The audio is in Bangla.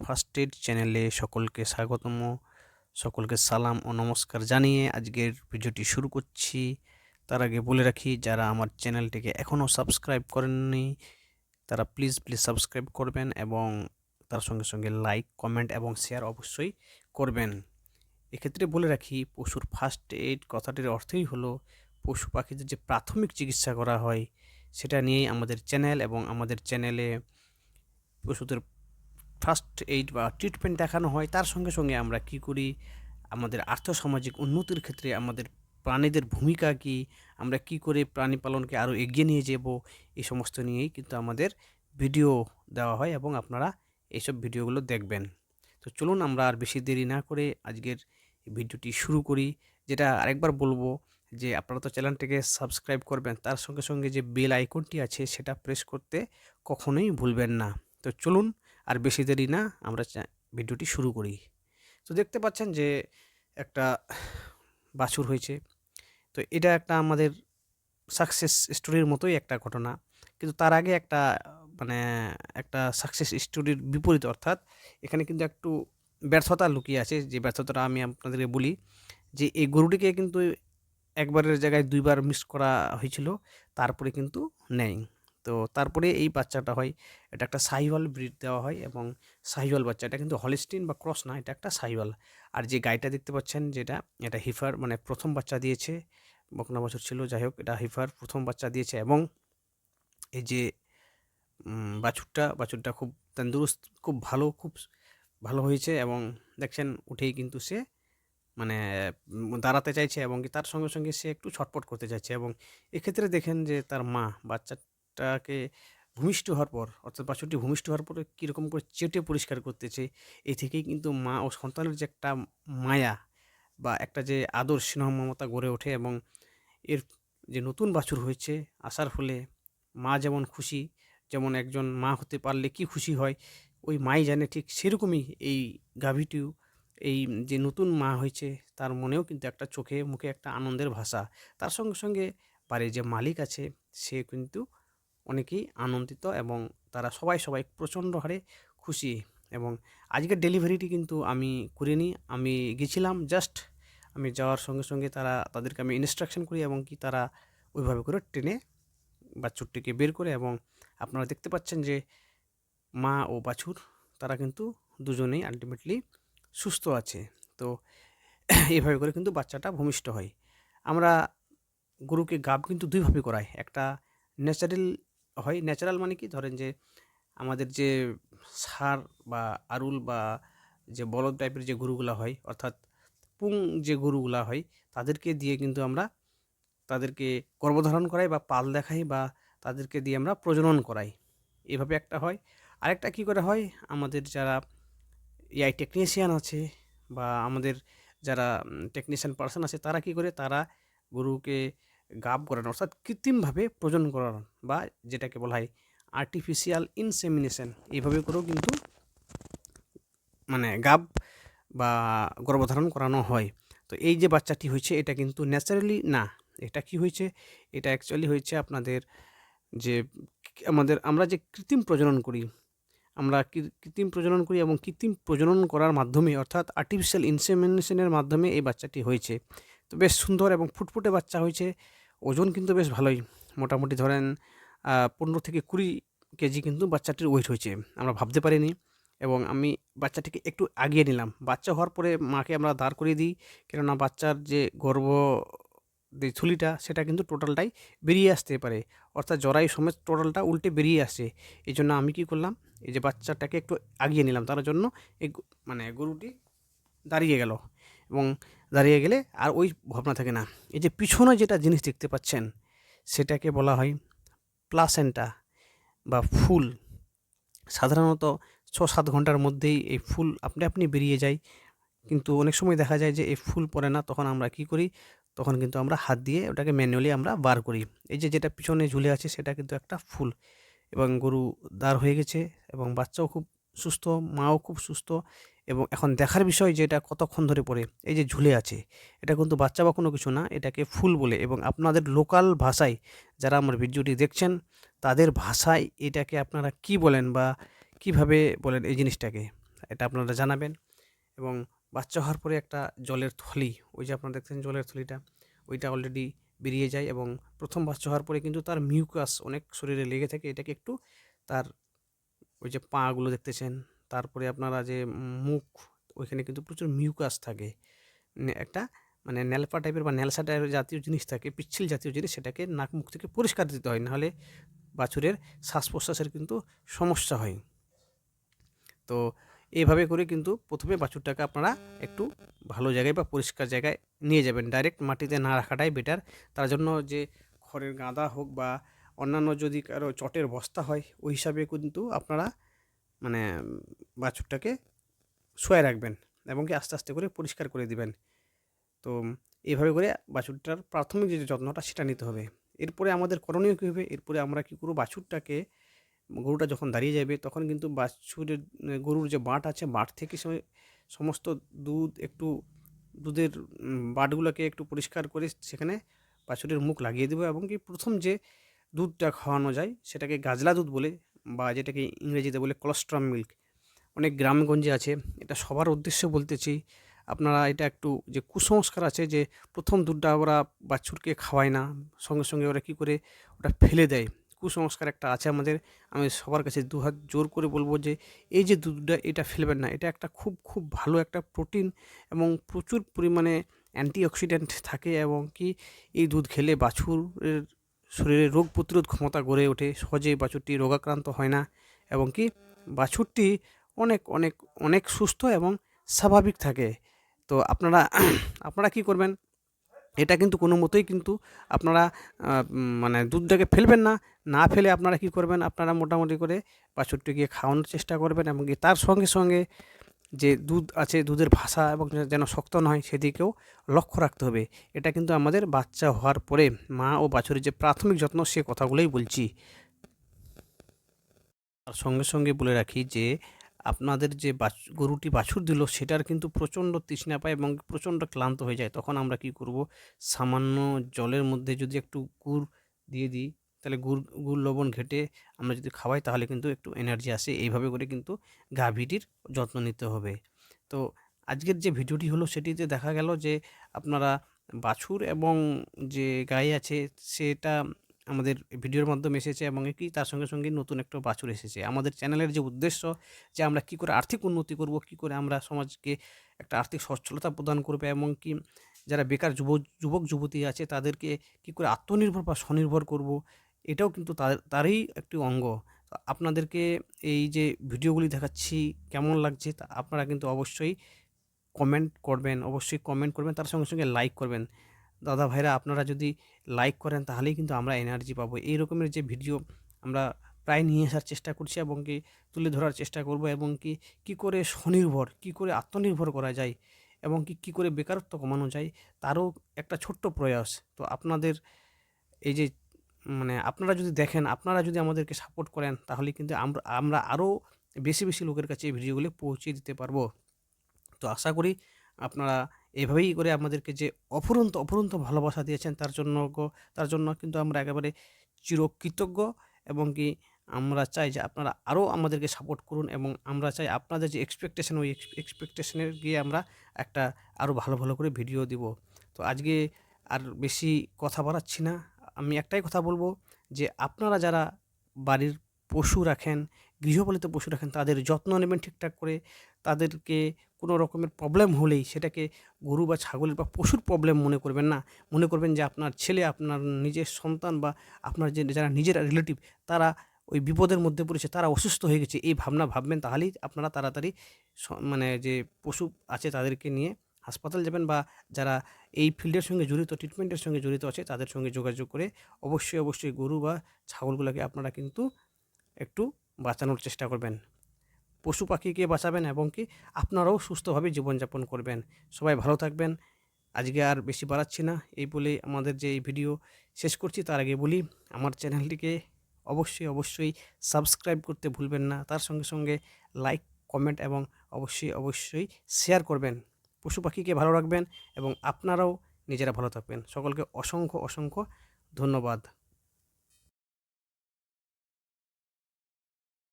ফার্স্ট এড চ্যানেলে সকলকে স্বাগতম, সকলকে সালাম ও নমস্কার জানিয়ে আজকের ভিডিওটি শুরু করছি। তার আগে বলে রাখি, যারা আমার চ্যানেলটিকে এখনও সাবস্ক্রাইব করেননি তারা প্লিজ সাবস্ক্রাইব করবেন এবং তার সঙ্গে সঙ্গে লাইক, কমেন্ট এবং শেয়ার অবশ্যই করবেন। এক্ষেত্রে বলে রাখি, পশুর ফার্স্ট এইড কথাটির অর্থই হলো পশু পাখিদের যে প্রাথমিক চিকিৎসা করা হয় সেটা নিয়েই আমাদের চ্যানেল, এবং আমাদের চ্যানেলে পশুদের ফার্স্ট এইড বা ট্রিটমেন্ট দেখানো হয়। তার সঙ্গে সঙ্গে আমরা কি করি, আমাদের আর্থসামাজিক উন্নতির ক্ষেত্রে আমাদের প্রাণীদের ভূমিকা কি, আমরা কি করে প্রাণী পালনকে আরও এগিয়ে নিয়ে যাব, এই সমস্ত নিয়েই কিন্তু আমাদের ভিডিও দেওয়া হয় এবং আপনারা এইসব ভিডিওগুলো দেখবেন। তো চলুন আমরা আর বেশি দেরি না করে আজকের ভিডিওটি শুরু করি। যেটা আরেকবার বলবো যে আপনারা তো চ্যানেলটিকে সাবস্ক্রাইব করবেন, তার সঙ্গে সঙ্গে যে বেল আইকনটি আছে সেটা প্রেস করতে কখনোই ভুলবেন না। তো চলুন আর বেশি দেরি না, আমরা ভিডিওটি শুরু করি। তো দেখতে পাচ্ছেন যে একটা বাছুর হয়েছে। তো এটা একটা আমাদের সাকসেস স্টোরির মতোই একটা ঘটনা। কিন্তু তার আগে একটা মানে একটা সাকসেস স্টোরির বিপরীত, অর্থাৎ এখানে কিন্তু একটু ব্যর্থতা লুকিয়ে আছে। যে ব্যর্থতাটা আমি আপনাদেরকে বলি, যে এই গরুটিকে কিন্তু একবারের জায়গায় ২ বার মিস করা হয়েছিল, তারপরে কিন্তু নেয়। তো তারপরে এই বাচ্চাটা হয়। এটা একটা সাহিওয়াল ব্রিড দেওয়া হয় এবং সাহিওয়াল বাচ্চা। এটা কিন্তু হলিস্টিন বা ক্রস না, এটা একটা সাহিওয়াল। আর যে গাইটা দেখতে পাচ্ছেন এটা হিফার, মানে ১ম বাচ্চা দিয়েছে। বকনা বাছুর ছিল, যাই হোক এটা হিফার ১ম বাচ্চা দিয়েছে। এবং এই যে বাছুরটা খুব তন্দুরুস্ত, খুব ভালো হয়েছে এবং দেখছেন উঠেই কিন্তু সে মানে দাঁড়াতে চাইছে এবং কি তার সঙ্গে সঙ্গে সে একটু ছটপট করতে চাইছে। এবং এক্ষেত্রে দেখেন যে তার মা বাচ্চাটাকে ভূমিষ্ঠ হওয়ার পর, অর্থাৎ বাছুরটি ভূমিষ্ঠ হওয়ার পরে কীরকম করে চেটে পরিষ্কার করতেছে। এই থেকেই কিন্তু মা ও সন্তানের যে একটা মায়া বা একটা যে আদর স্নেহ মমতা গড়ে ওঠে। এবং এর যে নতুন বাছুর হয়েছে আসার ফলে মা যেমন খুশি, যেমন একজন মা হতে পারলে কি খুশি হয় ওই মাই জানে, ঠিক সেরকমই এই গাভীটিও, এই যে নতুন মা হয়েছে তার মনেও কিন্তু একটা চোখে মুখে একটা আনন্দের ভাষা। তার সঙ্গে সঙ্গে বাড়ির যে মালিক আছে সে কিন্তু অনেকেই আনন্দিত এবং তারা সবাই প্রচণ্ড হারে খুশি। এবং আজকের ডেলিভারিটি কিন্তু আমি করিনি, আমি গেছিলাম জাস্ট। আমি যাওয়ার সঙ্গে সঙ্গে তাদেরকে আমি ইনস্ট্রাকশন করি এবং কি তারা ওইভাবে করে টেনে বাছুরটিকে বের করে, এবং আপনারা দেখতে পাচ্ছেন যে মা ও বাছুর তারা কিন্তু দুজনেই আলটিমেটলি সুস্থ আছে। তো এইভাবে করে কিন্তু বাচ্চাটা ভূমিষ্ঠ হয়। আমরা গরুকে গাব কিন্তু দুইভাবে করাই। একটা ন্যাচারাল হয়। ন্যাচারাল মানে কি, ধরেন যে আমাদের যে ষাঁড় বা আরুল বা যে বলদ টাইপের যে গরুগুলা হয়, অর্থাৎ পুং যে গরুগুলা হয়, তাদেরকে দিয়ে কিন্তু আমরা তাদেরকে গর্ভধারণ করাই বা পাল দেখাই বা তাদেরকে দিয়ে আমরা প্রজনন করাই। এভাবে একটা হয়। আরেকটা কি করে হয়, আমাদের যারা এআই টেকনিশিয়ান আছে বা আমাদের যারা টেকনিশিয়ান পার্সন আছে, তারা কি করে, তারা গরুকে গাব করানো, অর্থাৎ কৃত্রিমভাবে প্রজনন করানো, বা যেটাকে বলা হয় আর্টিফিশিয়াল ইনসেমিনেশন, এইভাবে করেও কিন্তু মানে গাব বা গর্ভধারণ করানো হয়। তো এই যে বাচ্চাটি হয়েছে এটা কিন্তু ন্যাচারালি না, এটা কি হয়েছে, এটা অ্যাকচুয়ালি হয়েছে আপনাদের যে আমরা যে কৃত্রিম প্রজনন করি, আমরা কৃত্রিম প্রজনন করি এবং কৃত্রিম প্রজনন করার মাধ্যমে, অর্থাৎ আর্টিফিশিয়াল ইনসেমিনেশনের মাধ্যমে এই বাচ্চাটি হয়েছে। তো বেশ সুন্দর এবং ফুটফুটে বাচ্চা হয়েছে। ওজন কিন্তু বেশ ভালোই, মোটামুটি ধরেন ১৫ থেকে ২০ কেজি কিন্তু বাচ্চাটির ওয়েট হয়েছে। আমরা ভাবতে পারিনি। এবং আমি বাচ্চাটিকে একটু আগিয়ে নিলাম। বাচ্চা হওয়ার পরে মাকে আমরা দাঁড় করিয়ে দিই, কেননা বাচ্চার যে যে থুলিটা সেটা কিন্তু টোটালটাই বেরিয়ে আসতে পারে, অর্থাৎ জরায়ু সমেত টোটালটা উল্টে বেরিয়ে আসে। এই জন্য আমি কি করলাম, এই যে বাচ্চাটাকে একটু আগিয়ে নিলাম, তার জন্য এই মানে গরুটি দাঁড়িয়ে গেল। এবং দাঁড়িয়ে গেলে আর ওই ভাবনা থাকে না। এই যে পিছনে যেটা জিনিস দেখতে পাচ্ছেন সেটাকে বলা হয় প্লাসেন্টা বা ফুল। সাধারণত ৬-৭ ঘন্টার মধ্যেই এই ফুল আপনি বেরিয়ে যায়। কিন্তু অনেক সময় দেখা যায় যে এই ফুল পড়ে না, তখন আমরা কি করি, তখন কিন্তু আমরা হাত দিয়ে ওটাকে ম্যানুয়ালি আমরা বার করি। এই যে যেটা পিছনে ঝুলে আছে সেটা কিন্তু একটা ফুল। এবং গরু দাঁড় হয়ে গেছে এবং বাচ্চাও খুব সুস্থ, মাও খুব সুস্থ। এবং এখন দেখার বিষয় যে এটা কতক্ষণ ধরে পড়ে, এই যে ঝুলে আছে, এটা কিন্তু বাচ্চা বা কোনো কিছু না, এটাকে ফুল বলে। এবং আপনাদের লোকাল ভাষায় যারা আমার ভিডিওটি দেখছেন তাদের ভাষায় এটাকে আপনারা কি বলেন বা কিভাবে বলেন এই জিনিসটাকে, এটা আপনারা জানাবেন। এবং বাচ্চা হওয়ার পরে একটা জলের থলি, ওই যে আপনারা দেখছেন জলের থলিটা, ওইটা অলরেডি বেরিয়ে যায় এবং প্রথম বাচ্চা হওয়ার পরে কিন্তু তার মিউকাস অনেক শরীরে লেগে থাকে। এটাকে একটু তার ওই যে পাগুলো দেখতেছেন, তারপরে আপনারা যে মুখ, ওইখানে কিন্তু প্রচুর মিউকাস থাকে। একটা মানে ন্যালপা টাইপের বা ন্যালসা টাইপের জাতীয় জিনিস থাকে, পিচ্ছিল জাতীয় জিনিস, সেটাকে নাক মুখ থেকে পরিষ্কার দিতে হয়, নাহলে বাছুরের শ্বাস প্রশ্বাসের কিন্তু সমস্যা হয়। তো এইভাবে করে কিন্তু প্রথমে বাছুরটাকে আপনারা একটু ভালো জায়গায় বা পরিষ্কার জায়গায় নিয়ে যাবেন। ডাইরেক্ট মাটিতে না রাখাটাই বেটার। তার জন্য যে খড়ের গাদা হোক বা অন্যান্য যদি কারো চটের বস্তা হয়, ওই হিসাবে কিন্তু আপনারা মানে বাছুরটাকে শোয়ায় রাখবেন এবং কি আস্তে আস্তে করে পরিষ্কার করে দিবেন। তো এভাবে করে বাছুরটার প্রাথমিক যে যত্নটা সেটা নিতে হবে। এরপরে আমাদের করণীয় কী হবে? এরপরে আমরা কী করব, বাছুরটাকে, গরুটা যখন দাঁড়িয়ে যাবে তখন কিন্তু বাছুরের গরুর যে বাট আছে, বাট থেকে সমস্ত দুধ একটু, দুধের বাটগুলোকে একটু পরিষ্কার করে সেখানে বাছুরের মুখ লাগিয়ে দেবো এবং কি প্রথম যে দুধটা খাওয়ানো যায় সেটাকে গাজলা দুধ বলে, বা যেটাকে ইংরেজিতে বলে কলস্ট্রাম মিল্ক, অনেক গ্রামগঞ্জে আছে। এটা সবার উদ্দেশ্যে বলতেছি, আপনারা এটা একটু, যে কুসংস্কার আছে যে প্রথম দুধটা ওরা বাছুরকে খাওয়ায় না, সঙ্গে সঙ্গে ওরা কী করে ওটা ফেলে দেয়, কুসংস্কার একটা আছে আমাদের। আমি সবার কাছে দুহাত জোর করে বলবো যে এই যে দুধটা, এটা ফেলবেন না। এটা একটা খুব খুব ভালো একটা প্রোটিন এবং প্রচুর পরিমাণে অ্যান্টিঅক্সিডেন্ট থাকে এবং কি এই দুধ খেলে বাছুরের শরীরে রোগ প্রতিরোধ ক্ষমতা গড়ে ওঠে, সহজেই বাছুরটি রোগাক্রান্ত হয় না এবং কি বাছুরটি অনেক অনেক অনেক সুস্থ এবং স্বাভাবিক থাকে। তো আপনারা আপনারা কী করবেন, এটা কিন্তু কোনো মতেই কিন্তু আপনারা মানে দুধটাকে ফেলবেন না। না ফেলে আপনারা কী করবেন, আপনারা মোটামুটি করে বাছুরটিকে খাওয়ানোর চেষ্টা করবেন এবং কি তার সঙ্গে সঙ্গে যে দুধ আছে, দুধের ভাষা এবং যেন শক্ত না হয় সেদিকেও লক্ষ্য রাখতে হবে। এটা কিন্তু আমাদের বাচ্চা হওয়ার পরে মা ও বাছুরের যে প্রাথমিক যত্ন, সে কথাগুলোই বলছি। আর সঙ্গে সঙ্গে বলে রাখি যে আপনাদের যে গরুটি বাছুর দিল, সেটার কিন্তু প্রচণ্ড তৃষ্ণা পায় এবং প্রচণ্ড ক্লান্ত হয়ে যায়। তখন আমরা কি করব, সামান্য জলের মধ্যে যদি একটু গুড় দিয়ে দিই, তাহলে গুড় লবণ ঘেটে আমরা যদি খাওয়াই, তাহলে কিন্তু একটু এনার্জি আসে। এইভাবে করে কিন্তু গাভীটির যত্ন নিতে হবে। তো আজকের যে ভিডিওটি হলো, সেটিতে দেখা গেল যে আপনারা বাছুর এবং যে গাই আছে, সেটা আমাদের ভিডিওর মাধ্যমে এসেছে এবং কি তার সঙ্গে সঙ্গে নতুন একটা বাছুর এসেছে। আমাদের চ্যানেলের যে উদ্দেশ্য, যে আমরা কী করে আর্থিক উন্নতি করব, কী করে আমরা সমাজকে একটা আর্থিক সচ্ছলতা প্রদান করবে এবং কি যারা বেকার যুবক যুবতী আছে তাদেরকে কী করে আত্মনির্ভর বা স্বনির্ভর করব, এটাও কিন্তু তারই একটি অঙ্গ। তো আপনাদেরকে এই যে ভিডিওগুলি দেখাচ্ছি কেমন লাগছে, তা আপনারা কিন্তু অবশ্যই কমেন্ট করবেন, তার সঙ্গে সঙ্গে লাইক করবেন। দাদা ভাইরা, আপনারা যদি লাইক করেন তাহলেই কিন্তু আমরা এনার্জি পাবো। এই রকমের যে ভিডিও আমরা প্রায় নিয়ে আসার চেষ্টা করছি এবং কি তুলে ধরার চেষ্টা করব এবং কি করে স্বনির্ভর, কি করে আত্মনির্ভর করা যায় এবং কি করে বেকারত্ব কমানো যায়, তারও একটা ছোট্ট প্রয়াস। তো আপনাদের এই যে মানে আপনারা যদি দেখেন, আপনারা যদি আমাদেরকে সাপোর্ট করেন, তাহলে কিন্তু আমরা আরও বেশি বেশি লোকের কাছে এই ভিডিওগুলি পৌঁছে দিতে পারবো। তো আশা করি আপনারা এভাবেই করে আমাদেরকে যে অফুরন্ত ভালোবাসা দিয়েছেন, তার জন্য কিন্তু আমরা একেবারে চিরকৃতজ্ঞ এবং কি আমরা চাই যে আপনারা আরও আমাদেরকে সাপোর্ট করুন এবং আমরা চাই আপনাদের যে এক্সপেকটেশন, ওই এক্সপেকটেশনের গিয়ে আমরা একটা আরও ভালো করে ভিডিও দিব। তো আজকে আর বেশি কথা বাড়াচ্ছি না। আমি একটাই কথা বলবো যে আপনারা যারা বাড়ির পশু রাখেন, গৃহপালিত পশু রাখেন, তাদের যত্ন নেবেন ঠিকঠাক করে। তাদেরকে কোনো রকমের প্রবলেম হলেই সেটাকে গরু বা ছাগলের বা পশুর প্রবলেম মনে করবেন না। মনে করবেন যে আপনার ছেলে, আপনার নিজের সন্তান বা আপনার যারা নিজের রিলেটিভ, তারা ওই বিপদের মধ্যে পড়েছে, তারা অসুস্থ হয়ে গেছে, এই ভাবনা ভাববেন, তাহলেই আপনারা তাড়াতাড়ি মানে যে পশু আছে তাদেরকে নিয়ে হাসপাতাল যাবেন, বা যারা এই ফিল্ডের সঙ্গে জড়িত, ট্রিটমেন্টের সঙ্গে জড়িত আছে, তাদের সঙ্গে যোগাযোগ করে অবশ্যই গরু বা ছাগলগুলোকে আপনারা কিন্তু একটু বাঁচানোর চেষ্টা করবেন। পশু পাখিকে বাঁচাবেন এবং কি আপনারাও সুস্থভাবে জীবনযাপন করবেন। সবাই ভালো থাকবেন। আজকে আর বেশি বাড়াচ্ছি না, এই বলে আমাদের যে এই ভিডিও শেষ করছি। তার আগে বলি, আমার চ্যানেলটিকে অবশ্যই সাবস্ক্রাইব করতে ভুলবেন না। তার সঙ্গে সঙ্গে লাইক, কমেন্ট এবং অবশ্যই শেয়ার করবেন। পশু পাখিকে ভালো রাখবেন এবং আপনারাও নিজেরা ভালো থাকবেন। সকলকে অসংখ্য ধন্যবাদ।